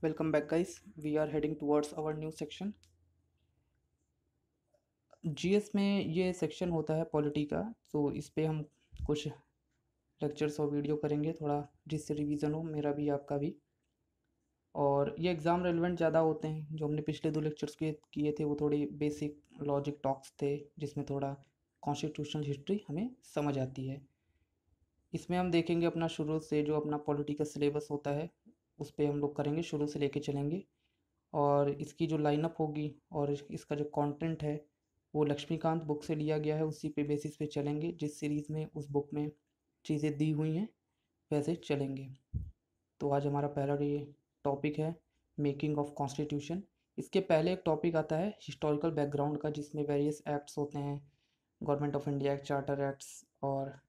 Welcome back, guys. We are heading towards our new section. GS में ये section होता है पॉलिटी का, तो इस पे हम कुछ लेक्चर्स और वीडियो करेंगे, थोड़ा जिससे रिवीजन हो मेरा भी आपका भी। और ये एग्ज़ाम रेलिवेंट ज़्यादा होते हैं। जो हमने पिछले 2 लेक्चर्स किए थे वो थोड़ी बेसिक लॉजिक टॉक्स थे, जिसमें थोड़ा कॉन्स्टिट्यूशनल हिस्ट्री हमें समझ आती है। इसमें हम देखेंगे अपना शुरू से जो अपना पॉलिटी का सिलेबस होता है उस पर हम लोग करेंगे, शुरू से लेके चलेंगे। और इसकी जो लाइनअप होगी और इसका जो कंटेंट है वो लक्ष्मीकांत बुक से लिया गया है, उसी पे बेसिस पे चलेंगे। जिस सीरीज़ में उस बुक में चीज़ें दी हुई हैं वैसे चलेंगे। तो आज हमारा पहला ये टॉपिक है मेकिंग ऑफ कॉन्स्टिट्यूशन। इसके पहले एक टॉपिक आता है हिस्टोरिकल बैकग्राउंड का, जिसमें वेरियस एक्ट्स होते हैं, government of India act, charter acts, और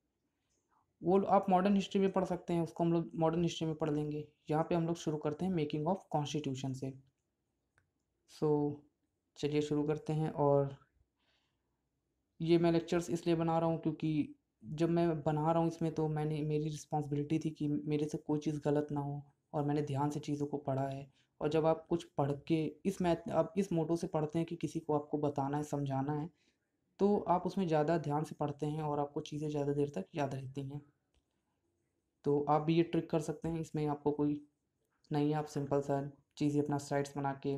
वो आप मॉडर्न हिस्ट्री में पढ़ सकते हैं, उसको हम लोग मॉडर्न हिस्ट्री में पढ़ लेंगे। यहाँ पे हम लोग शुरू करते हैं मेकिंग ऑफ कॉन्स्टिट्यूशन से। सो चलिए शुरू करते हैं। और ये मैं लेक्चर्स इसलिए बना रहा हूँ क्योंकि जब मैं बना रहा हूँ इसमें तो मेरी रिस्पॉन्सिबिलिटी थी कि मेरे से कोई चीज़ गलत ना हो, और मैंने ध्यान से चीज़ों को पढ़ा है। और जब आप कुछ पढ़ के आप इस मोटो से पढ़ते हैं कि किसी को आपको बताना है, समझाना है, तो आप उसमें ज़्यादा ध्यान से पढ़ते हैं और आपको चीज़ें ज़्यादा देर तक याद रहती हैं। तो आप भी ये ट्रिक कर सकते हैं, इसमें आपको कोई नहीं है, आप सिंपल सा चीज़ें अपना स्लाइड्स बना के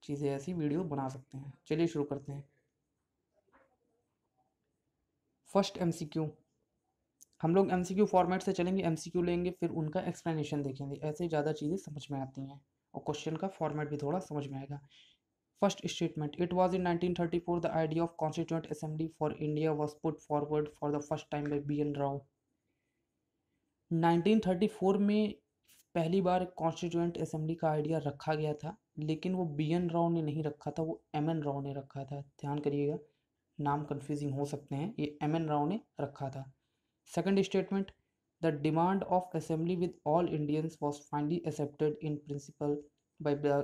चीज़ें ऐसी वीडियो बना सकते हैं। चलिए शुरू करते हैं। फर्स्ट एमसीक्यू, हम लोग एमसीक्यू फॉर्मेट से चलेंगे, एमसीक्यू लेंगे फिर उनका एक्सप्लेनेशन देखेंगे, ऐसे ज़्यादा चीज़ें समझ में आती हैं और क्वेश्चन का फॉर्मेट भी थोड़ा समझ में आएगा। First statement, it was in 1934 the idea of constituent assembly for India was put forward for the first time by B N Rao. 1934 में पहली बार कॉन्स्टिट्यूएंट असेंबली का आइडिया रखा गया था, लेकिन वो बी एन राव ने नहीं रखा था, वो एम एन राव ने रखा था। ध्यान करिएगा, नाम कन्फ्यूजिंग हो सकते हैं, ये एम एन राव ने रखा था। Second statement, the demand of assembly with all Indians was finally accepted in principle by the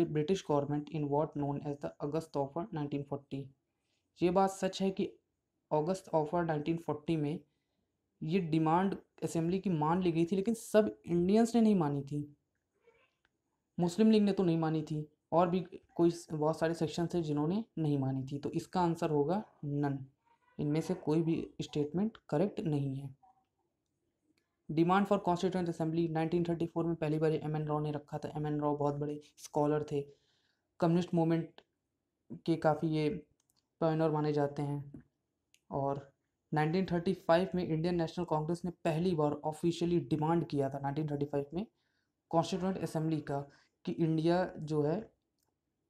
British government in what known as the August Offer 1940। ये बात सच है कि अगस्त ऑफर 1940 में ये डिमांड असेंबली की मान ली गई थी, लेकिन सब इंडियंस ने नहीं मानी थी। मुस्लिम लीग ने तो नहीं मानी थी, और भी कोई बहुत सारे सेक्शन थे जिन्होंने नहीं मानी थी। तो इसका आंसर होगा नन, इनमें से कोई भी स्टेटमेंट करेक्ट नहीं है। डिमांड फॉर कॉन्स्टिट्यूएंट असेंबली 1934 में पहली बार एम एन राव ने रखा था। एम एन राव बहुत बड़े स्कॉलर थे, कम्युनिस्ट मूवमेंट के काफ़ी ये पायनियर माने जाते हैं। और 1935 में इंडियन नेशनल कांग्रेस ने पहली बार ऑफिशियली डिमांड किया था 1935 में कॉन्स्टिट्यूएंट असेंबली का, कि इंडिया जो है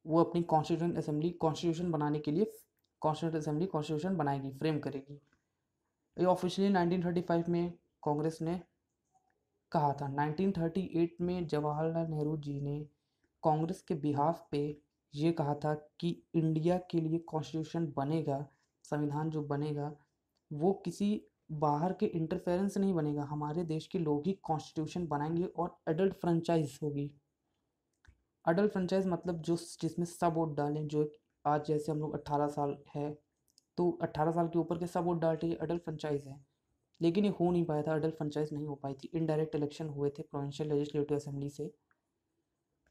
वो अपनी कॉन्स्टिट्यूएंट असेंबली कॉन्स्टिट्यूशन बनाने के लिए कॉन्स्टिट्यूएंट असेंबली कॉन्स्टिट्यूशन बनाएगी, फ्रेम करेगी। ये ऑफिशियली 1935 में कांग्रेस ने कहा था। 1938 में जवाहरलाल नेहरू जी ने कांग्रेस के बिहाफ पे ये कहा था कि इंडिया के लिए कॉन्स्टिट्यूशन बनेगा, संविधान जो बनेगा वो किसी बाहर के इंटरफेरेंस से नहीं बनेगा, हमारे देश के लोग ही कॉन्स्टिट्यूशन बनाएंगे, और अडल्ट फ्रेंचाइज होगी। अडल्ट फ्रेंचाइज मतलब जो जिसमें सब वोट डालें, जो आज जैसे हम लोग 18 साल है तो 18 साल के ऊपर के सब वोट डालते हैं, अडल्ट फ्रेंचाइज है। लेकिन ये हो नहीं पाया था, अडल्ट फ्रेंचाइज नहीं हो पाई थी। इनडायरेक्ट इलेक्शन हुए थे प्रोविंशियल लेजिस्लेटिव असेंबली से।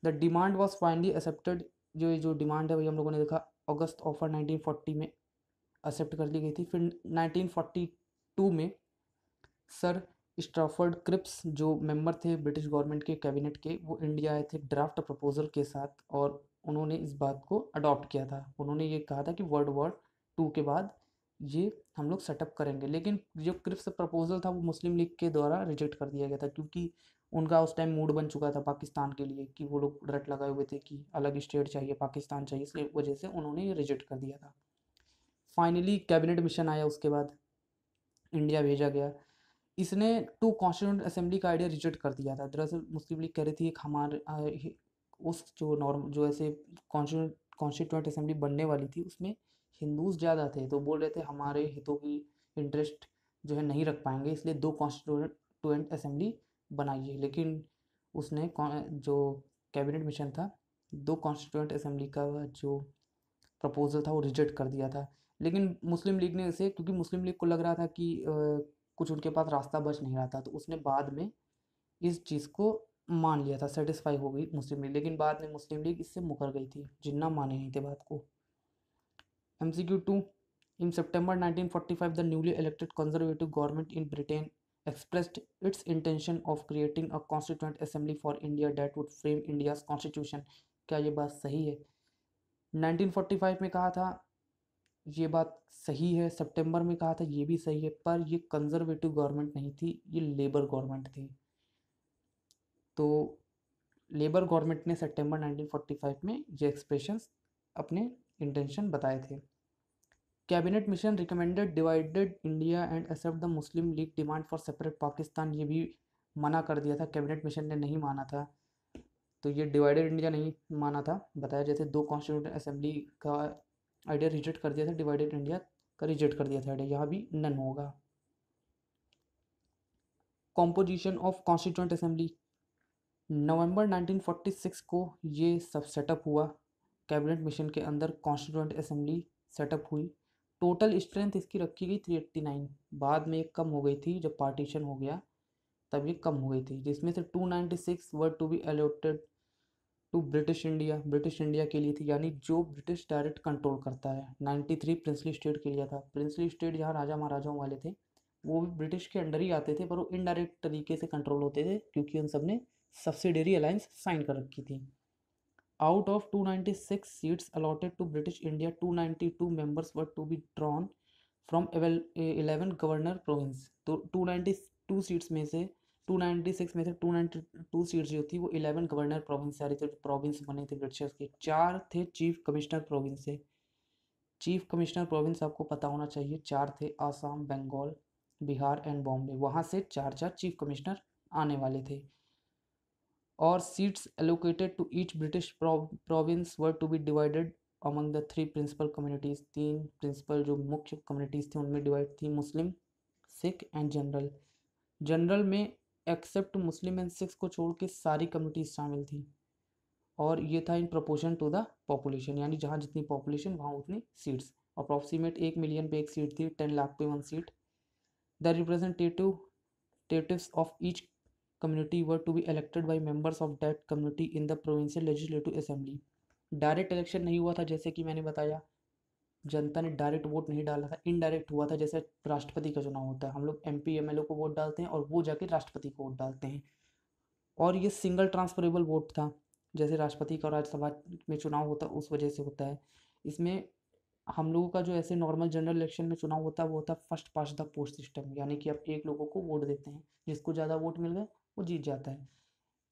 The demand was finally accepted, जो डिमांड है वही हम लोगों ने देखा अगस्त ऑफर 1940 में एक्सेप्ट कर ली गई थी। फिर 1942 में सर स्ट्रैफर्ड क्रिप्स जो मेंबर थे ब्रिटिश गवर्नमेंट के कैबिनेट के, वो इंडिया आए थे ड्राफ्ट प्रपोजल के साथ, और उन्होंने इस बात को अडॉप्ट किया था। उन्होंने ये कहा था कि वर्ल्ड वॉर 2 के बाद ये हम लोग सेटअप करेंगे। लेकिन जो क्रिप्स प्रपोजल था वो मुस्लिम लीग के द्वारा रिजेक्ट कर दिया गया था, क्योंकि उनका उस टाइम मूड बन चुका था पाकिस्तान के लिए, कि वो लोग रट लगाए हुए थे कि अलग स्टेट चाहिए, पाकिस्तान चाहिए, इसलिए वजह से उन्होंने ये रिजेक्ट कर दिया था। फाइनली कैबिनेट मिशन आया, उसके बाद इंडिया भेजा गया। इसने टू कॉन्स्टिट्यूंट असेंबली का आइडिया रिजेक्ट कर दिया था। दरअसल मुस्लिम लीग कह रही थी एक हमारे उस जो नॉर्म जो ऐसे कॉन्स्टिट्यूंट असेंबली बनने वाली थी उसमें हिंदूज ज़्यादा थे, तो बोल रहे थे हमारे हितों की इंटरेस्ट जो है नहीं रख पाएंगे, इसलिए 2 कॉन्स्टिट्यूंट असेंबली बनाइए। लेकिन उसने जो कैबिनेट मिशन था 2 कॉन्स्टिट्यूंट असेंबली का जो प्रपोजल था वो रिजेक्ट कर दिया था। लेकिन मुस्लिम लीग ने इसे, क्योंकि मुस्लिम लीग को लग रहा था कि कुछ उनके पास रास्ता बच नहीं रहा था, तो उसने बाद में इस चीज़ को मान लिया था, सेटिस्फाई हो गई मुस्लिम लीग, लेकिन बाद में मुस्लिम लीग इससे मुकर गई थी, जिन्ना माने नहीं थे बात को। MCQ 2, in September 1945 the newly elected conservative government in Britain expressed its intention of creating a constituent assembly for India that would frame India's constitution। क्या ये बात सही है? 1945 में कहा था, ये बात सही है। सितंबर में कहा था, ये भी सही है, पर ये कंजर्वेटिव गवर्नमेंट नहीं थी, ये लेबर गवर्नमेंट थी। तो लेबर गवर्नमेंट ने सितंबर 1945 में ये एक्सप्रेशंस अपने इंटेंशन बताए थे। Cabinet mission recommended divided India and accept the Muslim League demand for separate Pakistan. ये भी मना कर दिया था, कैबिनेट मिशन ने नहीं माना था। तो ये डिवाइडेड इंडिया नहीं माना था, बताया जैसे दो कॉन्स्टिट्यूंट असेंबली का आइडिया रिजेक्ट कर दिया था, डिवाइडेड इंडिया का रिजेक्ट कर दिया था आइडिया, यहाँ भी नन होगा। कॉम्पोजिशन ऑफ कॉन्स्टिट्यूंट असेंबली, नवंबर 1946 को ये सब सेटअप हुआ। कैबिनेट मिशन के अंदर कॉन्स्टिट्यूंट असेंबली सेटअप हुई। टोटल स्ट्रेंथ इसकी रखी गई 389, बाद में एक कम हो गई थी जब पार्टीशन हो गया, तब ये कम हो गई थी, जिसमें से 296 were to be allotted to British India के लिए थी, यानी जो ब्रिटिश डायरेक्ट कंट्रोल करता है। 93 प्रिंसली स्टेट के लिए था। प्रिंसली स्टेट जहाँ राजा महाराजाओं वाले थे वो भी ब्रिटिश के अंडर ही आते थे, पर वो इनडायरेक्ट तरीके से कंट्रोल होते थे क्योंकि उन सब ने सब्सिडरी अलायंस साइन कर रखी थी। Out of 296 seats allotted to British India, 292 members were to be drawn from 11 governor province. तो 292 सीट्स में से 296 में से 292 सीट्स जो थी वो 11 गवर्नर प्रोविंस से आ रही थी, प्रोविंस बने थे ब्रिटिशर्स के। 4 थे चीफ कमिश्नर प्रोविंस से। चीफ कमिश्नर प्रोविंस आपको पता होना चाहिए, 4 थे, आसाम, बंगाल, बिहार एंड बॉम्बे। वहाँ से 4 चीफ कमिश्नर आने वाले थे। और seats allocated to each British province were to be divided among the 3 principal communities. 3 principal जो मुख्य कम्युनिटीज़ थी उनमें डिवाइड थी, Muslim, Sikh and general. General में एक्सेप्ट मुस्लिम एंड सिख्स को छोड़ के सारी कम्युनिटीज़ शामिल थी, और ये था in proportion to the population, यानी जहाँ जितनी पॉपुलेशन वहाँ उतनी सीट्स। अप्रॉक्सीमेट 1 मिलियन पे एक सीट थी, 10 लाख पे 1 seat. The representatives of each community were to be elected by members of that community in the provincial legislative assembly। Direct election नहीं हुआ था, जैसे कि मैंने बताया, जनता ने डायरेक्ट वोट नहीं डाला था, इनडायरेक्ट हुआ था, जैसे राष्ट्रपति का चुनाव होता है, हम लोग MP MLA को वोट डालते हैं और वो जाके राष्ट्रपति को वोट डालते हैं। और ये सिंगल ट्रांसफरेबल वोट था, जैसे राष्ट्रपति का राज्यसभा में चुनाव होता है उस वजह से होता है। इसमें हम लोगों का जो ऐसे नॉर्मल जनरल इलेक्शन में चुनाव होता है वो होता है first past the post system, यानी कि आप एक लोगों को वोट देते हैं, जिसको ज़्यादा वोट मिल गए वो जीत जाता है।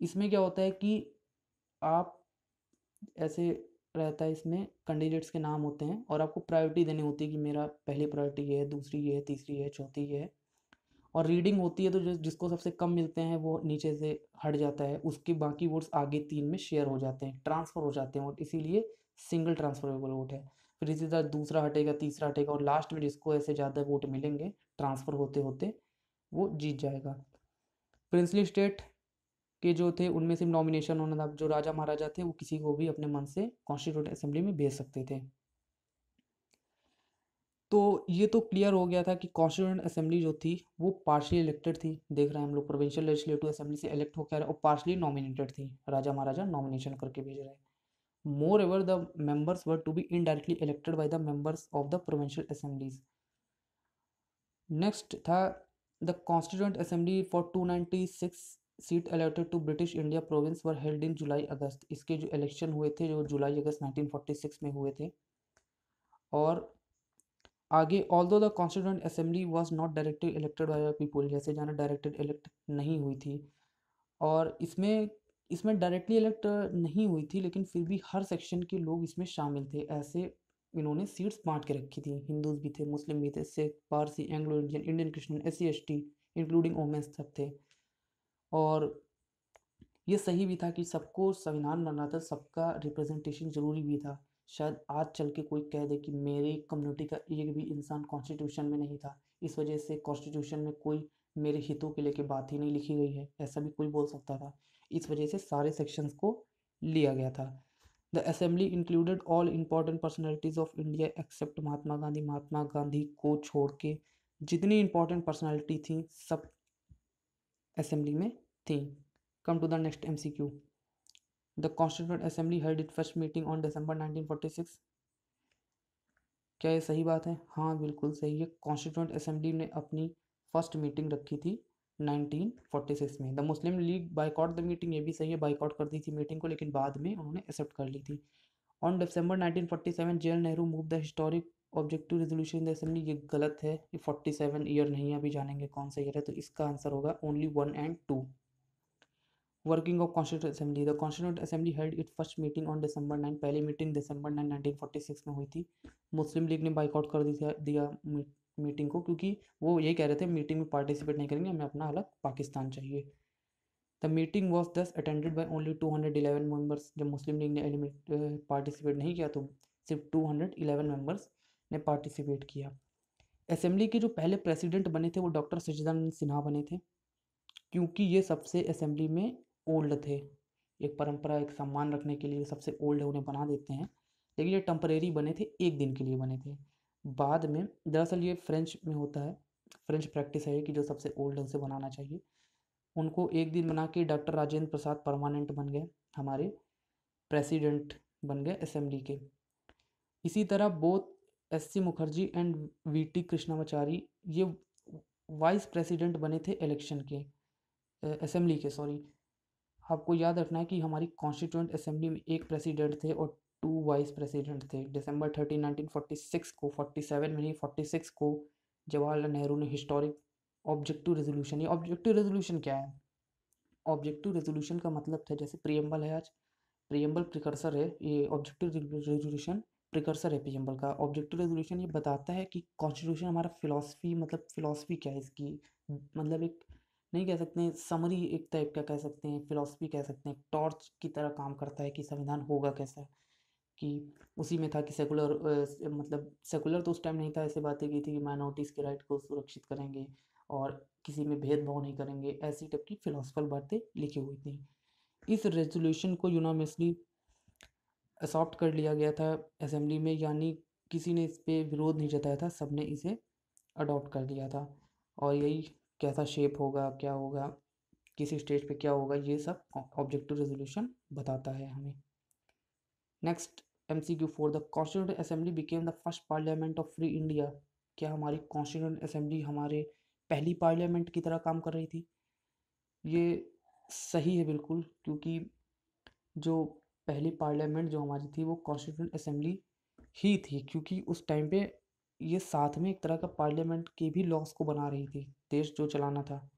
इसमें क्या होता है कि आप ऐसे रहता है, इसमें कैंडिडेट्स के नाम होते हैं और आपको प्रायोरिटी देनी होती है कि मेरा पहली प्रायोरिटी ये है, दूसरी ये है, तीसरी ये है, चौथी ये है। और रीडिंग होती है तो जिसको सबसे कम मिलते हैं वो नीचे से हट जाता है, उसके बाकी वोट्स आगे 3 में शेयर हो जाते हैं, ट्रांसफ़र हो जाते हैं वोट, इसीलिए सिंगल ट्रांसफरेबल वोट है। फिर इसी तरह दूसरा हटेगा, तीसरा हटेगा, और लास्ट में जिसको ऐसे ज़्यादा वोट मिलेंगे ट्रांसफ़र होते होते वो जीत जाएगा। प्रिंसली स्टेट के जो थे उनमें सिर्फ नॉमिनेशन होना था, जो राजा महाराजा थे वो किसी को भी अपने मन से कॉन्स्टिट्यूंट असेंबली में भेज सकते थे। तो ये तो क्लियर हो गया था कि कॉन्स्टिट्यूंट असेंबली जो थी वो पार्शली इलेक्टेड थी, देख रहे हैं हम लोग, प्रोविंशियल लेजिस्लेटिव असेंबली से इलेक्ट होकर, और पार्शली नॉमिनेटेड थी, राजा महाराजा नॉमिनेशन करके भेज रहे हैं। Moreover the members were to be indirectly elected by the members of the provincial assemblies. Next था the constituent assembly for 296 seat allotted to British India province were held in July August. इसके जो election हुए थे जो जुलाई अगस्त 1946 में हुए थे। और आगे, although the constituent assembly was not directly elected by people, जैसे जाना डायरेक्टेड इलेक्ट नहीं हुई थी, और इसमें इसमें डायरेक्टली इलेक्ट नहीं हुई थी, लेकिन फिर भी हर सेक्शन के लोग इसमें शामिल थे, ऐसे इन्होंने सीट्स बांट के रखी थी। हिंदूज भी थे, मुस्लिम भी थे, Sikh, Parsi, Anglo Indian, Indian Christian, SC ST including womens सब थे। और ये सही भी था कि सबको संविधान बनना था, सबका रिप्रेजेंटेशन जरूरी भी था। शायद आज चल के कोई कह दे कि मेरी कम्युनिटी का एक भी इंसान कॉन्स्टिट्यूशन में नहीं था, इस वजह से कॉन्स्टिट्यूशन में कोई मेरे हितों के लेके बात ही नहीं लिखी गई है, ऐसा भी कोई बोल सकता था। इस वजह से सारे सेक्शंस को लिया गया था। The assembly included all important personalities of India except Mahatma Gandhi. Mahatma Gandhi को छोड़ के जितनी इंपॉर्टेंट पर्सनैलिटी थी सब असेंबली में थी। Come to the next MCQ. The Constituent Assembly held its first meeting on December 1946. क्या ये सही बात है? हाँ, बिल्कुल सही है। कॉन्स्टिट्यूंट असेंबली ने अपनी फर्स्ट मीटिंग रखी थी 1946 में। The Muslim league boycott the meeting, ये भी सही है, बाइकआउट कर दी थी मीटिंग को, लेकिन बाद में उन्होंने एक्सेप्ट कर ली थी। On December 1947 JL Nehru move the historic objective resolution in the assembly, ये गलत है, ये 47 ईयर नहीं है, अभी जानेंगे कौन सा ईयर है, तो इसका आंसर होगा only 1 and 2। Working of constituent assembly, the constituent assembly held it first meeting on December 9, पहली मीटिंग December 9 1946 में हुई थी। मुस्लिम लीग ने बाइकआउट कर दिया मीटिंग को, क्योंकि वो ये कह रहे थे मीटिंग में पार्टिसिपेट नहीं करेंगे, हमें अपना अलग पाकिस्तान चाहिए। द मीटिंग वॉज दस अटेंडेड बाई ओनली 211 मेंबर्स, जब मुस्लिम लीग ने पार्टिसिपेट नहीं किया तो सिर्फ 211 मेंबर्स ने पार्टिसिपेट किया। असेंबली के जो पहले प्रेसिडेंट बने थे वो डॉक्टर सचिदानंद सिन्हा बने थे, क्योंकि ये सबसे असेंबली में ओल्ड थे। एक परंपरा, एक सम्मान रखने के लिए सबसे ओल्ड है उन्हें बना देते हैं, लेकिन ये टेम्परेरी बने थे, एक दिन के लिए बने थे। बाद में दरअसल ये फ्रेंच में होता है, फ्रेंच प्रैक्टिस है कि जो सबसे ओल्ड है उसे बनाना चाहिए। उनको एक दिन बना के डॉक्टर राजेंद्र प्रसाद परमानेंट बन गए, हमारे प्रेसिडेंट बन गए असेंबली के। इसी तरह both SC Mukherjee and VT Krishnamachari ये वाइस प्रेसिडेंट बने थे इलेक्शन के, असेंबली के, सॉरी। आपको याद रखना है कि हमारी कॉन्स्टिट्यूंट असेंबली में एक प्रेसिडेंट थे और 2 वाइस प्रेसिडेंट थे। December 13 1946 को, 47 में नहीं 46 को जवाहरलाल नेहरू ने हिस्टोरिक ऑब्जेक्टिव रेजोल्यूशन, ये ऑब्जेक्टिव रेजोल्यूशन क्या है? ऑब्जेक्टिव रेजोल्यूशन का मतलब था, जैसे प्रियम्बल है, आज प्रियम्बल प्रिकर्सर है, ये ऑब्जेक्टिव रेजोल्यूशन प्रिकर्सर है प्रियम्बल का। ऑब्जेक्टिव रेजोल्यूशन ये बताता है कि कॉन्स्टिट्यूशन हमारा फिलॉसफी, मतलब फिलॉसफी क्या है इसकी, मतलब एक नहीं कह सकते हैं, समरी एक टाइप का कह सकते हैं, फिलॉसफी कह सकते हैं, टॉर्च की तरह काम करता है कि संविधान होगा कैसा। कि उसी में था कि सेकुलर, मतलब सेकुलर तो उस टाइम नहीं था, ऐसे बातें की थी कि माइनॉरिटीज़ के राइट को सुरक्षित करेंगे और किसी में भेदभाव नहीं करेंगे, ऐसी टाइप की फिलोसफल बातें लिखी हुई थी। इस रेजोल्यूशन को यूनानिमसली अडॉप्ट कर लिया गया था असेंबली में, यानी किसी ने इस पर विरोध नहीं जताया था, सबने इसे अडॉप्ट कर लिया था। और यही कैसा शेप होगा, क्या होगा, किसी स्टेज पे क्या होगा, ये सब ऑब्जेक्टिव रेजोल्यूशन बताता है हमें। Next MCQ 4, the constituent assembly became the first parliament of free India. क्या हमारी कॉन्स्टिट्यूंट असेंबली हमारे पहली पार्लियामेंट की तरह काम कर रही थी? ये सही है बिल्कुल, क्योंकि जो पहली पार्लियामेंट जो हमारी थी वो कॉन्स्टिट्यूंट असेंबली ही थी, क्योंकि उस टाइम पे ये साथ में एक तरह का पार्लियामेंट के भी लॉस को बना रही थी, देश जो चलाना था।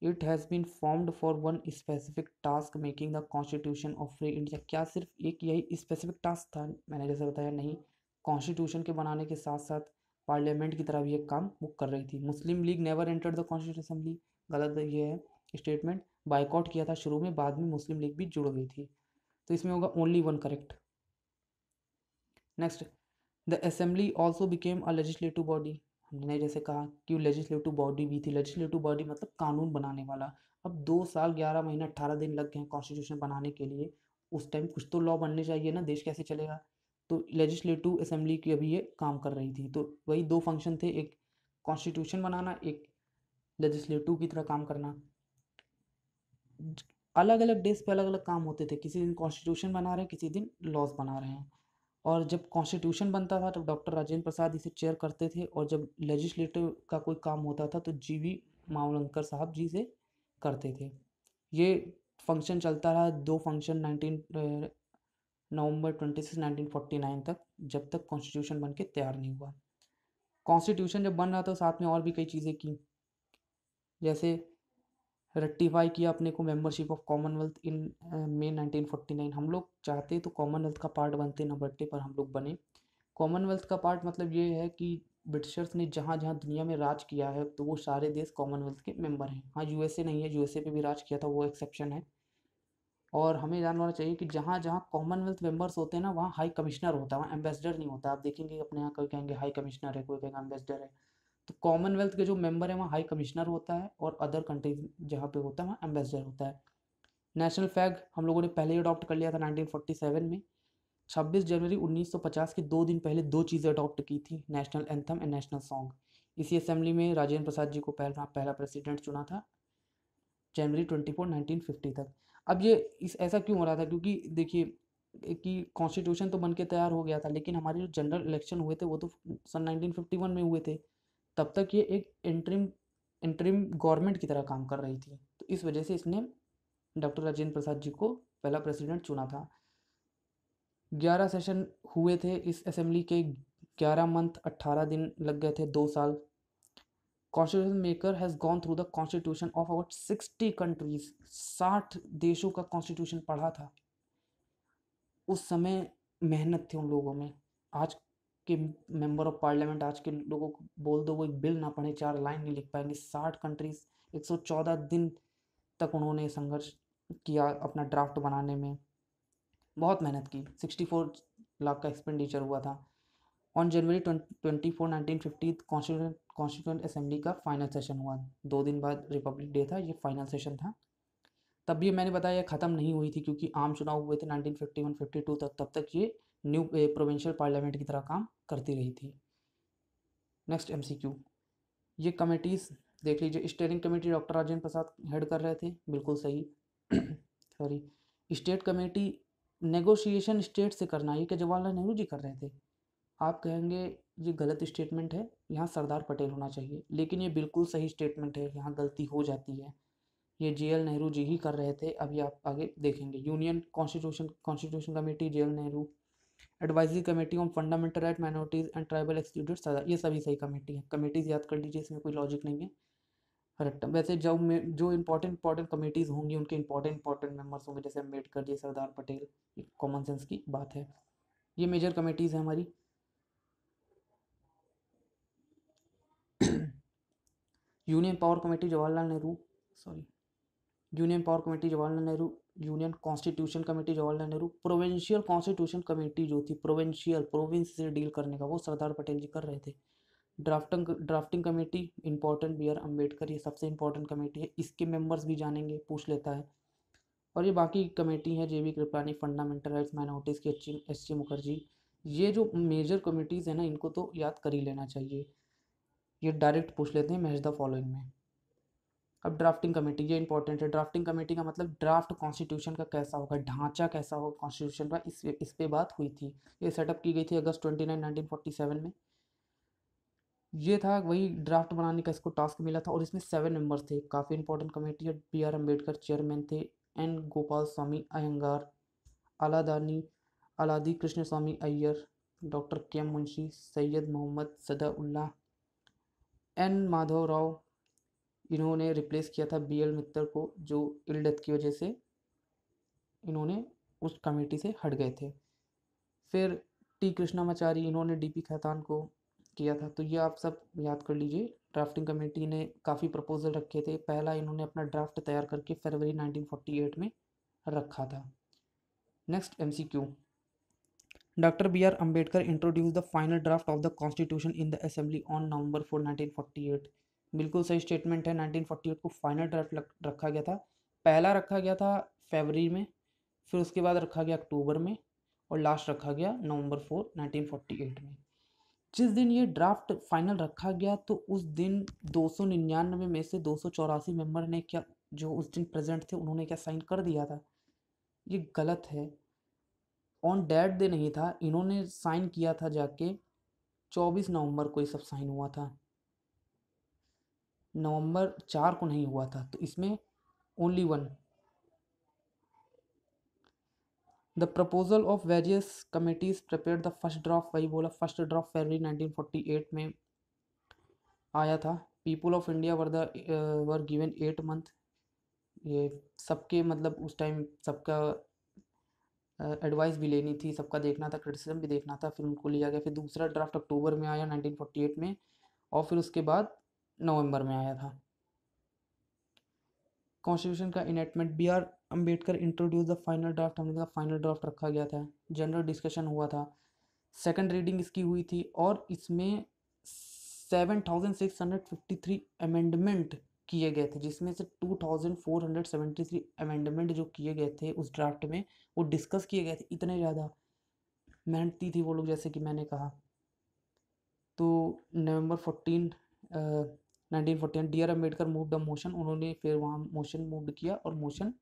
It has been formed for one specific task making the constitution of free India. क्या सिर्फ एक यही स्पेसिफिक टास्क था? मैंने जैसे बताया, नहीं, कॉन्स्टिट्यूशन के बनाने के साथ साथ पार्लियामेंट की तरह भी एक काम वो कर रही थी। Muslim League never entered the constituent assembly, गलत ये है स्टेटमेंट। बाइकआउट किया था शुरू में, बाद में मुस्लिम लीग भी जुड़ गई थी, तो इसमें होगा only 1 correct. Next, the assembly also became a legislative body. हमने जैसे कहा कि लेजिस्लेटिव बॉडी भी थी, लेजिस्लेटिव बॉडी मतलब कानून बनाने वाला। अब 2 साल 11 महीने 18 दिन लग गए हैं कॉन्स्टिट्यूशन बनाने के लिए, उस टाइम कुछ तो लॉ बनने चाहिए ना, देश कैसे चलेगा। तो लेजिस्लेटिव असेंबली की अभी ये काम कर रही थी, तो वही 2 फंक्शन थे, एक कॉन्स्टिट्यूशन बनाना, एक लेजिस्लेटिव की तरह काम करना। अलग अलग डेज पे अलग अलग काम होते थे, किसी दिन कॉन्स्टिट्यूशन बना रहे हैं, किसी दिन लॉज बना रहे हैं। और जब कॉन्स्टिट्यूशन बनता था तो डॉक्टर राजेंद्र प्रसाद इसे चेयर करते थे, और जब लेजिस्लेटिव का कोई काम होता था तो GV मावलंकर साहब जी से करते थे। ये फंक्शन चलता रहा, 2 फंक्शन 19 नवंबर 26 1949 तक, जब तक कॉन्स्टिट्यूशन बन के तैयार नहीं हुआ। कॉन्स्टिट्यूशन जब बन रहा था साथ में और भी कई चीज़ें की, जैसे रेक्टिफाई किया अपने को membership of Commonwealth in May 1949। हम लोग चाहते तो कॉमनवेल्थ का पार्ट बनते ना बनते, पर हम लोग बने। कॉमनवेल्थ का पार्ट मतलब ये है कि ब्रिटिशर्स ने जहाँ जहाँ दुनिया में राज किया है तो वो सारे देश कॉमनवेल्थ के मेंबर हैं। हाँ, USA नहीं है, USA पे भी राज किया था, वो एक्सेप्शन है। और हमें जानना होना चाहिए कि जहाँ जहाँ कॉमनवेल्थ मेंबर्स होते हैं ना, वहाँ हाई कमिश्नर होता है, वहाँ एम्बेसडर नहीं होता। आप देखेंगे अपने यहाँ कोई कहेंगे हाई कमिश्नर है, कोई कहेंगे एम्बेसडर है। तो कॉमनवेल्थ के जो मेंबर है वहाँ हाई कमिश्नर होता है, और अदर कंट्रीज जहाँ पे होता है वहाँ एम्बेसडर होता है। नेशनल फ्लैग हम लोगों ने पहले ही अडॉप्ट कर लिया था 1947 में। 26 जनवरी 1950 के 2 दिन पहले 2 चीज़ें अडॉप्ट की थी, national anthem and national song. इसी असेंबली में राजेंद्र प्रसाद जी को पहला प्रेसिडेंट चुना था जनवरी 24 1950 तक। अब ये इस ऐसा क्यों हो रहा था, क्योंकि देखिए कि कॉन्स्टिट्यूशन तो बन के तैयार हो गया था, लेकिन हमारे जो जनरल इलेक्शन हुए थे वो तो सन 1951 में हुए थे। तब तक ये एक इंटरिम गवर्नमेंट की तरह काम कर रही थी, तो इस वजह से इसने डॉक्टर राजेंद्र प्रसाद जी को पहला प्रेसिडेंट चुना था। 11 सेशन हुए थे इस असेंबली के, 11 मंथ 18 दिन लग गए थे, 2 साल। Constitution maker has gone through the constitution of about 60 countries, 60 देशों का कॉन्स्टिट्यूशन पढ़ा था। उस समय मेहनत थी उन लोगों में। आज के मेंबर ऑफ पार्लियामेंट, आज के लोगों को बोल दो वो एक बिल ना पढ़े, 4 लाइन नहीं लिख पाएंगे। 60 कंट्रीज, 114 दिन तक उन्होंने संघर्ष किया अपना ड्राफ्ट बनाने में, बहुत मेहनत की। 64 लाख का एक्सपेंडिचर हुआ था। ऑन जनवरी 24 1950 कॉन्स्टिट्यूंट असेंबली का फाइनल सेशन हुआ। 2 दिन बाद रिपब्लिक डे था, ये फाइनल सेशन था। तब भी मैंने बताया ख़त्म नहीं हुई थी, क्योंकि आम चुनाव हुए थे 1951-52 तक। तब तक ये न्यू प्रोविंशियल पार्लियामेंट की तरह काम करती रही थी। नेक्स्ट MCQ, ये कमेटीज़ देख लीजिए। Steering committee doctor Rajendra Prasad head कर रहे थे, बिल्कुल सही। Sorry, state committee negotiation state से करना, ये क्या जवाहरलाल नेहरू जी कर रहे थे? आप कहेंगे ये गलत स्टेटमेंट है, यहाँ सरदार पटेल होना चाहिए, लेकिन ये बिल्कुल सही स्टेटमेंट है, यहाँ गलती हो जाती है। ये JL नेहरू जी ही कर रहे थे, अभी आप आगे देखेंगे। Union constitution committee JL Nehru. Advisory committee on fundamental right, minorities and tribal excluded, ये सभी सही कमेटी है। कमेटीज़ याद कर लीजिए, इसमें कोई लॉजिक नहीं है। करेक्ट। वैसे जब में जो इंपॉर्टेंट कमेटीज़ होंगी उनके इंपॉर्टेंट मेंबर्स होंगे, जैसे अम्बेडकर जी, सरदार पटेल, कॉमन सेंस की बात है। ये मेजर कमेटीज़ हैं हमारी। Union power committee Jawaharlal Nehru, sorry, union power committee Jawaharlal Nehru. Union constitution committee Jawaharlal Nehru. Provincial constitution committee जो थी, प्रोविंस से डील करने का, वो सरदार पटेल जी कर रहे थे। Drafting committee important, BR Ambedkar, ये सबसे इंपॉर्टेंट कमेटी है, इसके मेंबर्स भी जानेंगे, पूछ लेता है। और ये बाकी कमेटी है, JB Kripalani, fundamental rights, minorities की SC मुखर्जी। ये जो मेजर कमेटीज़ है ना, इनको तो याद कर ही लेना चाहिए। ये डायरेक्ट पूछ लेते हैं मैच द फॉलोइंग में। अब ड्राफ्टिंग कमेटी, ये इंपॉर्टेंट है। ड्राफ्टिंग कमेटी का मतलब ड्राफ्ट कॉन्स्टिट्यूशन का कैसा होगा, ढांचा कैसा होगा कॉन्स्टिट्यूशन का, इस पे बात हुई थी। ये सेटअप की गई थी अगस्त 29 1947 में। ये था वही ड्राफ्ट बनाने का इसको टास्क मिला था, और इसमें 7 मेंबर्स थे। काफ़ी इंपॉर्टेंट कमेटी है। BR अम्बेडकर चेयरमैन थे। N गोपाल स्वामी अयंगार, अलादानी Alladi Krishna Swami Iyer, doctor KM Munshi, Syed Mohammad Saadullah, N Madhava Rao, इन्होंने रिप्लेस किया था BL मित्तल को, जो इल डेथ की वजह से इन्होंने उस कमेटी से हट गए थे। फिर T कृष्णामाचारी, इन्होंने DP खैतान को किया था। तो ये आप सब याद कर लीजिए। ड्राफ्टिंग कमेटी ने काफ़ी प्रपोजल रखे थे। पहला इन्होंने अपना ड्राफ्ट तैयार करके फरवरी 1948 में रखा था। Next MCQ, doctor BR Ambedkar introduce the final draft of the constitution in the assembly on November 4 1948। बिल्कुल सही स्टेटमेंट है। 1948 को फाइनल ड्राफ्ट रखा गया था। पहला रखा गया था फरवरी में, फिर उसके बाद रखा गया अक्टूबर में, और लास्ट रखा गया नवंबर 4 1948 में। जिस दिन ये ड्राफ्ट फाइनल रखा गया, तो उस दिन 299 में से 284 मेंबर ने क्या, जो उस दिन प्रेजेंट थे, उन्होंने क्या साइन कर दिया था? ये गलत है। ऑन डेट डे नहीं था, इन्होंने साइन किया था जाके 24 नवंबर को, ये सब साइन हुआ था। नवंबर 4 को नहीं हुआ था, तो इसमें only one. The proposal of various committees prepare the first draft, वही बोला, फर्स्ट ड्राफ्ट फरवरी 1948 में आया था। People of India were given 8 month. ये सबके मतलब उस टाइम सबका एडवाइस भी लेनी थी, सबका देखना था, क्रिटिसिज्म भी देखना था, फिर उनको लिया गया। फिर दूसरा ड्राफ्ट अक्टूबर में आया 1948 में, और फिर उसके बाद नवंबर में आया था। कॉन्स्टिट्यूशन का enactment, BR Ambedkar introduce the final draft, हमने कहा फाइनल ड्राफ्ट रखा गया था। जनरल डिस्कशन हुआ था, सेकंड रीडिंग इसकी हुई थी, और इसमें 7653 अमेंडमेंट किए गए थे, जिसमें से 2473 अमेंडमेंट जो किए गए थे उस ड्राफ्ट में, वो डिस्कस किए गए थे। इतने ज़्यादा मेहनती थी वो लोग, जैसे कि मैंने कहा। तो नवंबर 14 1949 D R Ambedkar move the motion, उन्होंने फिर वहाँ मोशन मूव किया और मोशन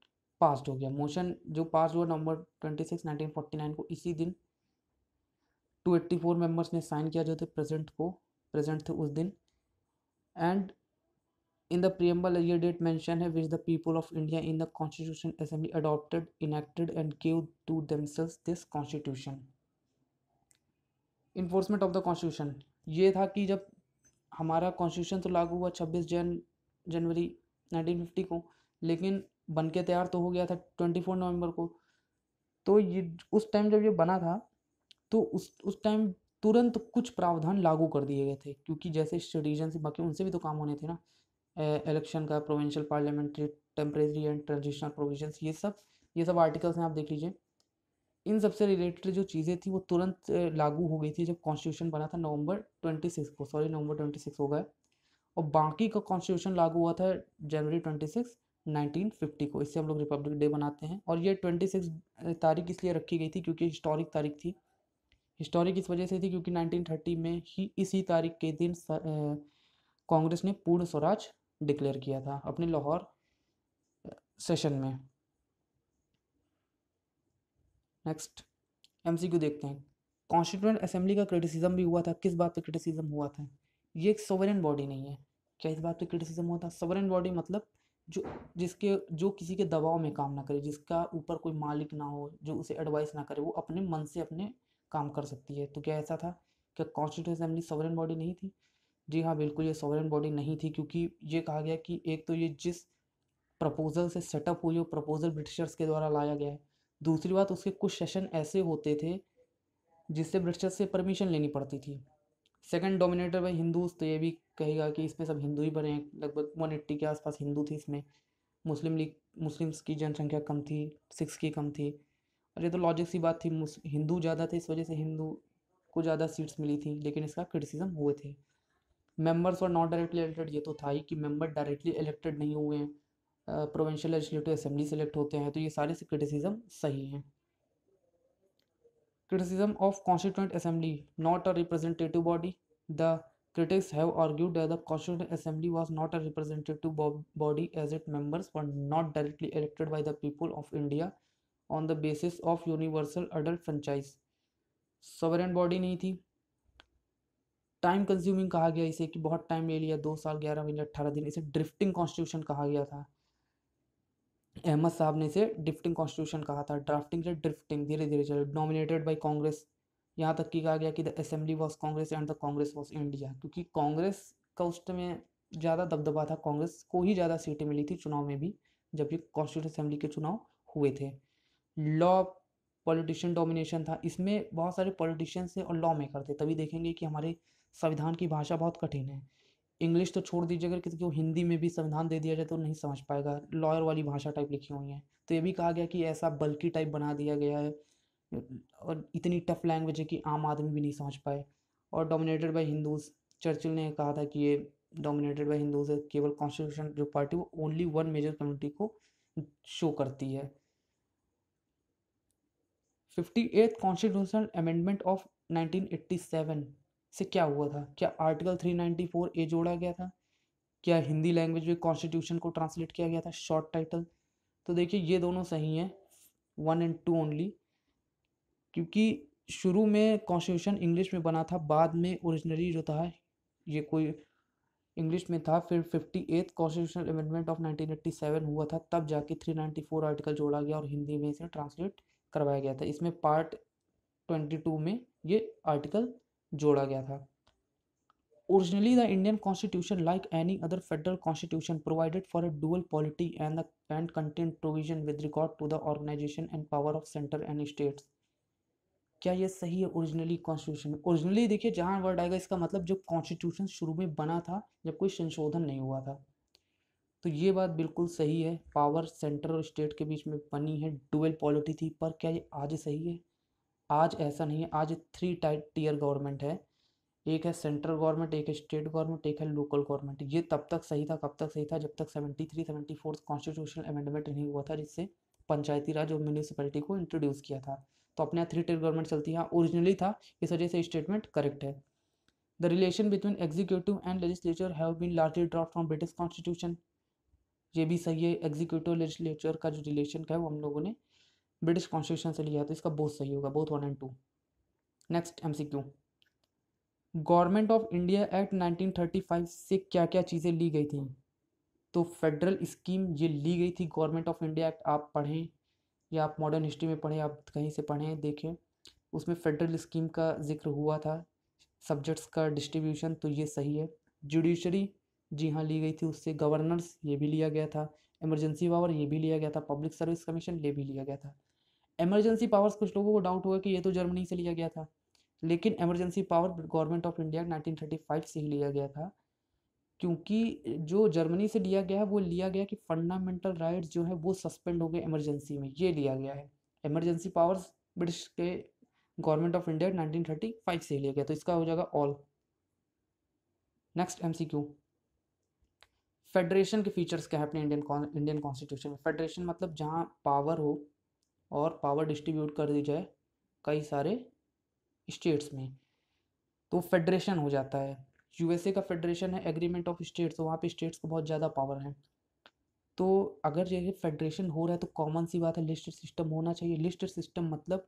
पास्ड हो गया। मोशन जो पास हुआ नवंबर 26 1949 को, इसी दिन 284 मेंबर्स ने साइन किया जो थे प्रेजेंट थे उस दिन। एंड इन द प्रियम्बल ये डेट मेंशन है which the people of India in the constitution assembly adopted, enacted and give to themselves this constitution. Enforcement of the constitution ये था कि जब हमारा कॉन्स्टिट्यूशन तो लागू हुआ 26 जनवरी 1950 को, लेकिन बन के तैयार तो हो गया था 24 नवंबर को। तो ये उस टाइम जब ये बना था तो उस टाइम तुरंत कुछ प्रावधान लागू कर दिए गए थे, क्योंकि जैसे सिटीजन से बाकी उनसे भी तो काम होने थे ना, इलेक्शन का, provincial parliamentary, temporary and transitional provisions, ये सब आर्टिकल्स हैं, आप देख लीजिए। इन सबसे रिलेटेड जो चीज़ें थी वो तुरंत लागू हो गई थी जब कॉन्स्टिट्यूशन बना था नवंबर 26 हो गए, और बाकी का कॉन्स्टिट्यूशन लागू हुआ था जनवरी 26 1950 को। इससे हम लोग रिपब्लिक डे बनाते हैं। और ये 26 तारीख इसलिए रखी गई थी क्योंकि हिस्टोरिक तारीख थी। हिस्टोरिक इस वजह से थी क्योंकि 1930 में ही इसी तारीख के दिन कांग्रेस ने पूर्ण स्वराज डिक्लेयर किया था अपने लाहौर सेशन में। नेक्स्ट एमसीक्यू देखते हैं। कॉन्स्टिट्यूएंट असेंबली का क्रिटिसिज्म भी हुआ था। किस बात पे क्रिटिसिज्म हुआ था? ये एक सोवरेन बॉडी नहीं है। क्या इस बात पे क्रिटिसिज्म हुआ था? सोवरेन बॉडी मतलब जो किसी के दबाव में काम ना करे, जिसका ऊपर कोई मालिक ना हो, जो उसे एडवाइस ना करे, वो अपने मन से अपने काम कर सकती है। तो क्या ऐसा था? क्या कॉन्स्टिट्यूएंट असेंबली सोवरेन बॉडी नहीं थी? जी हाँ, बिल्कुल ये सोवरेन बॉडी नहीं थी, क्योंकि ये कहा गया कि एक तो ये जिस प्रपोजल से सेटअप हुई, वो प्रपोजल ब्रिटिशर्स के द्वारा लाया गया है। दूसरी बात, उसके कुछ सेशन ऐसे होते थे जिससे ब्रिटिशर्स से परमिशन लेनी पड़ती थी। सेकंड, डोमिनेटेड बाई हिंदूज, तो ये भी कहेगा कि इसमें सब हिंदू ही बने हैं। लगभग 180 के आसपास हिंदू थे इसमें। मुस्लिम्स की जनसंख्या कम थी, सिख्स की कम थी। और ये तो लॉजिक सी बात थी, हिंदू ज़्यादा थे, इस वजह से हिंदू को ज़्यादा सीट्स मिली थी, लेकिन इसका क्रिटिसिज्म हुए थे। मेंबर्स और नॉट डायरेक्टली इलेक्टेड, ये तो था ही कि मेंबर डायरेक्टली इलेक्टेड नहीं हुए हैं, प्रोविंशियल लेजिस्लेटिव असेंबली सेलेक्ट होते हैं, तो ये सारे से क्रिटिसिज्म सही हैं। Criticism of Constituent Assembly, not a representative body. The critics have argued that the Constituent Assembly was not a representative body as its members were not directly elected by the people of India on the basis of universal adult franchise. Sovereign body नहीं थी। Time consuming कहा गया इसे, कि बहुत time ले लिया, 2 साल 11 महीने 18 दिन। इसे ड्रिफ्टिंग कॉन्स्टिट्यूशन कहा गया था। अहमद साहब ने इसे ड्रिफ्टिंग कॉन्स्टिट्यूशन कहा था। ड्राफ्टिंग से ड्रिफ्टिंग, धीरे धीरे चले। नॉमिनेटेड बाय कांग्रेस, यहाँ तक कि कहा गया कि the assembly was Congress and the Congress was India, क्योंकि कांग्रेस का उस समय ज़्यादा दबदबा था, कांग्रेस को ही ज़्यादा सीटें मिली थी चुनाव में भी, जब ये कॉन्स्टिट्यूंट असेंबली के चुनाव हुए थे। लॉ पॉलिटिशियन डोमिनेशन था, इसमें बहुत सारे पॉलिटिशियंस थे और लॉ मेकर थे। तभी देखेंगे कि हमारे संविधान की भाषा बहुत कठिन है। इंग्लिश तो छोड़ दीजिए, अगर किसी को हिंदी में भी संविधान दे दिया जाए तो नहीं समझ पाएगा, लॉयर वाली भाषा टाइप लिखी हुई है। तो ये भी कहा गया कि ऐसा बल्कि टाइप बना दिया गया है और इतनी टफ लैंग्वेज है कि आम आदमी भी नहीं समझ पाए। और डोमिनेटेड बाय हिंदूज, चर्चिल ने कहा था कि ये डोमिनेटेड बाय हिंदूज है, केवल कॉन्स्टिट्यूशन जो पार्टी वो ओनली वन मेजर कम्युनिटी को शो करती है। 58th कॉन्स्टिट्यूशनल अमेंडमेंट ऑफ 1987 से क्या हुआ था? क्या आर्टिकल 394 ए जोड़ा गया था? क्या हिंदी लैंग्वेज में कॉन्स्टिट्यूशन को ट्रांसलेट किया गया था, शॉर्ट टाइटल? तो देखिए ये दोनों सही हैं, 1 एंड 2 ओनली, क्योंकि शुरू में कॉन्स्टिट्यूशन इंग्लिश में बना था, बाद में ओरिजिनली जो था ये कोई इंग्लिश में था। फिर 58th कॉन्स्टिट्यूशनल अमेंडमेंट ऑफ 1987 हुआ था, तब जाके 394 आर्टिकल जोड़ा गया और हिंदी में इसे ट्रांसलेट करवाया गया था। इसमें पार्ट 22 में ये आर्टिकल जोड़ा गया था। Originally, the Indian Constitution, like any other federal constitution, provided for a dual polity and contained provision with regard to the organization and power of center and states. क्या ये सही है? ओरिजिनली कॉन्स्टिट्यूशन में, originally देखिए जहाँ word आएगा इसका मतलब जब कॉन्स्टिट्यूशन शुरू में बना था, जब कोई संशोधन नहीं हुआ था। तो ये बात बिल्कुल सही है, पावर सेंटर और स्टेट के बीच में बनी है, डुअल पॉलिटी थी। पर क्या ये आज सही है? आज ऐसा नहीं है। आज 3 टीयर गवर्नमेंट है, एक है सेंट्रल गवर्नमेंट, एक है स्टेट गवर्नमेंट, एक है लोकल गवर्नमेंट। ये तब तक सही था, कब तक सही था? जब तक 74th कॉन्स्टिट्यूशनल अमेंडमेंट नहीं हुआ था, जिससे पंचायती राज और म्यूनिसिपैलिटी को इंट्रोड्यूस किया था। तो अपने यहाँ 3 टीयर गवर्नमेंट चलती है। ओरिजिनली था, इस वजह से स्टेटमेंट करेक्ट है। The relation between executive and legislature have been largely drop from British constitution. ये भी सही है, एग्जीक्यूटिव लेजिस्लेचर का जो रिलेशन का है वो हम लोगों ने ब्रिटिश कॉन्स्टिट्यूशन से लिया है, तो इसका बोथ सही होगा, बोथ 1 और 2। Next MCQ, government of India act 1935 से क्या क्या चीज़ें ली गई थी? तो फेडरल स्कीम ये ली गई थी गवर्नमेंट ऑफ इंडिया एक्ट, आप पढ़ें या आप मॉडर्न हिस्ट्री में पढ़ें, आप कहीं से पढ़ें देखें, उसमें फेडरल स्कीम का जिक्र हुआ था, सब्जेक्ट्स का डिस्ट्रीब्यूशन, तो ये सही है। जुडिशरी, जी हाँ ली गई थी उससे। गवर्नर्स, ये भी लिया गया था। इमरजेंसी पावर, ये भी लिया गया था। पब्लिक सर्विस कमीशन, ये भी लिया गया था। इमरजेंसी पावर्स, कुछ लोगों को डाउट होगा कि ये तो जर्मनी से लिया गया था, लेकिन emergency power government of India 1935 से ही लिया गया था, क्योंकि जो जर्मनी से लिया गया है वो लिया गया कि फंडामेंटल राइट्स जो है वो सस्पेंड हो गए इमरजेंसी में, ये लिया गया है। इमरजेंसी पावर्स ब्रिटिश के गवर्नमेंट ऑफ इंडिया 1935 से लिया गया, तो इसका हो जाएगा ऑल। नेक्स्ट एमसीक्यू, फेडरेशन के फीचर्स क्या है अपने इंडियन कॉन्स्टिट्यूशन में? फेडरेशन मतलब जहाँ पावर हो और पावर डिस्ट्रीब्यूट कर दी जाए कई सारे स्टेट्स में, तो फेडरेशन हो जाता है। यूएसए का फेडरेशन है एग्रीमेंट ऑफ स्टेट्स, तो वहाँ पे स्टेट्स को बहुत ज़्यादा पावर है। तो अगर ये फेडरेशन हो रहा है तो कॉमन सी बात है लिस्टेड सिस्टम होना चाहिए। लिस्टेड सिस्टम मतलब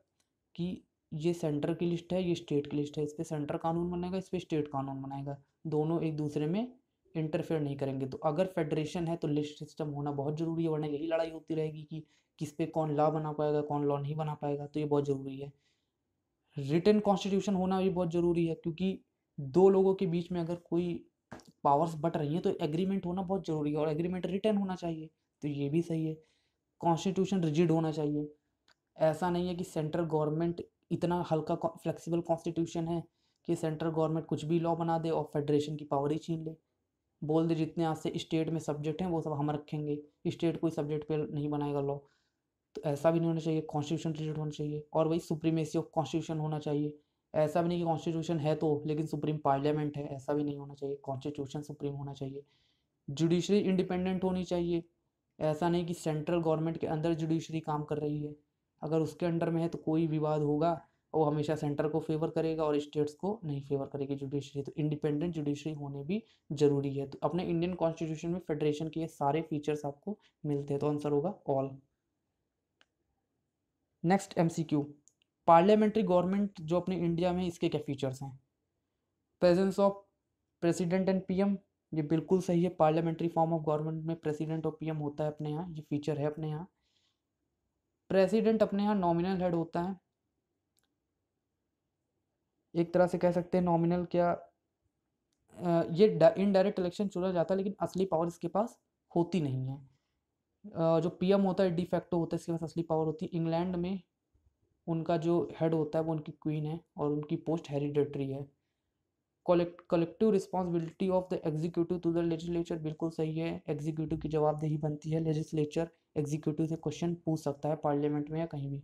कि ये सेंटर की लिस्ट है, ये स्टेट की लिस्ट है, इस पर सेंटर कानून बनाएगा, इस पर स्टेट कानून बनाएगा, दोनों एक दूसरे में इंटरफेयर नहीं करेंगे। तो अगर फेडरेशन है तो लिस्ट सिस्टम होना बहुत ज़रूरी है, वरना यही लड़ाई होती रहेगी कि किस पे कौन लॉ बना पाएगा, कौन लॉ नहीं बना पाएगा, तो ये बहुत ज़रूरी है। रिटन कॉन्स्टिट्यूशन होना भी बहुत ज़रूरी है, क्योंकि दो लोगों के बीच में अगर कोई पावर्स बट रही हैं तो एग्रीमेंट होना बहुत ज़रूरी है, और एग्रीमेंट रिटन होना चाहिए, तो ये भी सही है। कॉन्स्टिट्यूशन रिजिड होना चाहिए, ऐसा नहीं है कि सेंट्रल गवर्नमेंट इतना हल्का फ्लेक्सिबल कॉन्स्टिट्यूशन है कि सेंट्रल गवर्नमेंट कुछ भी लॉ बना दे और फेडरेशन की पावर ही छीन ले, बोल दे जितने आज से स्टेट में सब्जेक्ट हैं वो सब हम रखेंगे, स्टेट कोई सब्जेक्ट पे नहीं बनाएगा लॉ, तो ऐसा भी नहीं होना चाहिए। कॉन्स्टिट्यूशन रिजिड होना चाहिए, और वही सुप्रीमेसी ऑफ कॉन्स्टिट्यूशन होना चाहिए। ऐसा भी नहीं कि कॉन्स्टिट्यूशन है तो लेकिन सुप्रीम पार्लियामेंट है, ऐसा भी नहीं होना चाहिए, कॉन्स्टिट्यूशन सुप्रीम होना चाहिए। जुडिशरी इंडिपेंडेंट होनी चाहिए, ऐसा नहीं कि सेंट्रल गवर्नमेंट के अंदर जुडिशरी काम कर रही है, अगर उसके अंडर में है तो कोई विवाद होगा वो हमेशा सेंटर को फेवर करेगा और स्टेट्स को नहीं फेवर करेगी जुडिशरी, तो इंडिपेंडेंट जुडिशरी होने भी जरूरी है। तो अपने इंडियन कॉन्स्टिट्यूशन में फेडरेशन के ये सारे फीचर्स आपको मिलते हैं, तो आंसर होगा all. Next MCQ, parliamentary government जो अपने इंडिया में, इसके क्या फीचर्स हैं? Presence of president and PM, ये बिल्कुल सही है। पार्लियामेंट्री फॉर्म ऑफ गवर्नमेंट में प्रेसिडेंट और पीएम होता है अपने यहाँ, ये फीचर है अपने यहाँ। प्रेसिडेंट अपने यहाँ नॉमिनल हेड होता है, एक तरह से कह सकते हैं नॉमिनल क्या, ये इनडायरेक्ट इलेक्शन चुना जाता है लेकिन असली पावर इसके पास होती नहीं है। जो पीएम होता है डिफैक्टो होता है, इसके पास असली पावर होती है। इंग्लैंड में उनका जो हेड होता है वो उनकी क्वीन है और उनकी पोस्ट हेरिडेटरी है। Collective responsibility of the executive to the legislature, बिल्कुल सही है, एग्जीक्यूटिव की जवाबदेही बनती है, लेजिस्लेचर एग्जीक्यूटिव से क्वेश्चन पूछ सकता है पार्लियामेंट में या कहीं भी।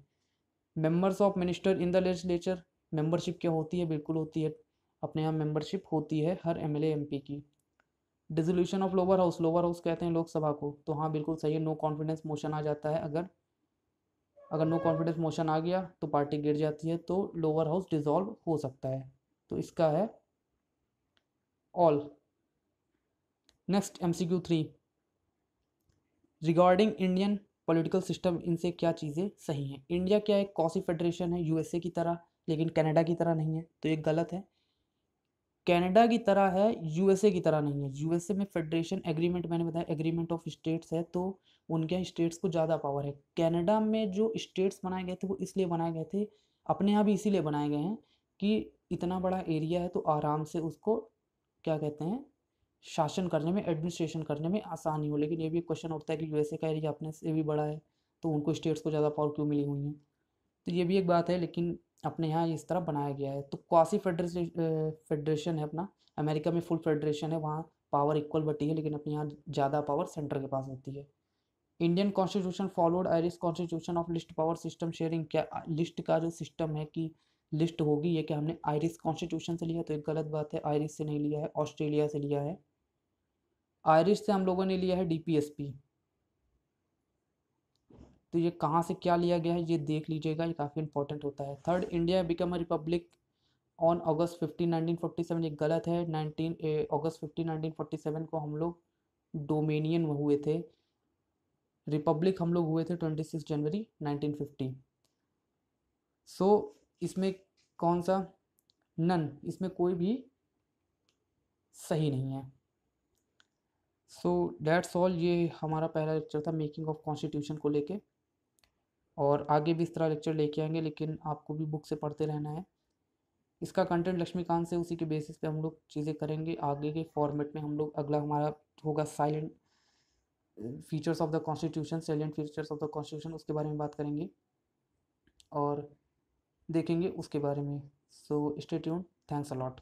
Members of minister in the legislature, membership क्या होती है? बिल्कुल होती है, अपने यहाँ मेंबरशिप होती है हर एमएलए एमपी की। Dissolution of lower house, lower house कहते हैं लोकसभा को, तो हाँ बिल्कुल सही है, नो कॉन्फिडेंस मोशन आ जाता है, अगर नो कॉन्फिडेंस मोशन आ गया तो पार्टी गिर जाती है, तो लोअर हाउस डिसॉल्व हो सकता है, तो इसका है all. Next MCQ 3, regarding Indian political system, इनसे क्या चीज़ें सही हैं? इंडिया क्या एक कॉसी फेडरेशन है यूएसए की तरह, लेकिन कनाडा की तरह नहीं है, तो ये गलत है। कनाडा की तरह है, यूएसए की तरह नहीं है। यूएसए में फेडरेशन एग्रीमेंट, मैंने बताया एग्रीमेंट ऑफ स्टेट्स है, तो उनके यहाँ स्टेट्स को ज़्यादा पावर है। कनाडा में जो स्टेट्स बनाए गए थे वो इसलिए बनाए गए थे, अपने यहाँ भी इसीलिए बनाए गए हैं कि इतना बड़ा एरिया है तो आराम से उसको क्या कहते हैं, शासन करने में, एडमिनिस्ट्रेशन करने में आसानी हो। लेकिन ये भी क्वेश्चन उठता है कि यूएसए का एरिया अपने से भी बड़ा है, तो उनको स्टेट्स को ज़्यादा पावर क्यों मिली हुई है, तो ये भी एक बात है, लेकिन अपने यहाँ इस तरह बनाया गया है। तो क्वासी फेडरेशन है अपना, अमेरिका में फुल फेडरेशन है, वहाँ पावर इक्वल बटी है, लेकिन अपने यहाँ ज़्यादा पावर सेंटर के पास होती है। Indian constitution followed Irish constitution of list power system sharing, क्या लिस्ट का जो सिस्टम है कि लिस्ट होगी, ये क्या हमने आयरिश कॉन्स्टिट्यूशन से लिया? तो एक गलत बात है, आयरिश से नहीं लिया है, ऑस्ट्रेलिया से लिया है। आयरिश से हम लोगों ने लिया है डीपीएसपी, तो ये कहाँ से क्या लिया गया है ये देख लीजिएगा, ये काफ़ी इंपॉर्टेंट होता है। Third, India become a republic on August 15 1947 ये गलत है। 19 अगस्त 15 1947 को हम लोग डोमिनियन हुए थे, रिपब्लिक हम लोग हुए थे 26 जनवरी 1950। सो इसमें कौन सा, नन, इसमें कोई भी सही नहीं है। सो दैट्स ऑल, ये हमारा पहला लेक्चर था मेकिंग ऑफ कॉन्स्टिट्यूशन को लेके, और आगे भी इस तरह लेक्चर लेके आएंगे, लेकिन आपको भी बुक से पढ़ते रहना है। इसका कंटेंट लक्ष्मीकांत से, उसी के बेसिस पे हम लोग चीज़ें करेंगे। आगे के फॉर्मेट में हम लोग, अगला हमारा होगा salient features of the constitution, salient features of the constitution, उसके बारे में बात करेंगे और देखेंगे उसके बारे में। So stay tuned, thanks a lot.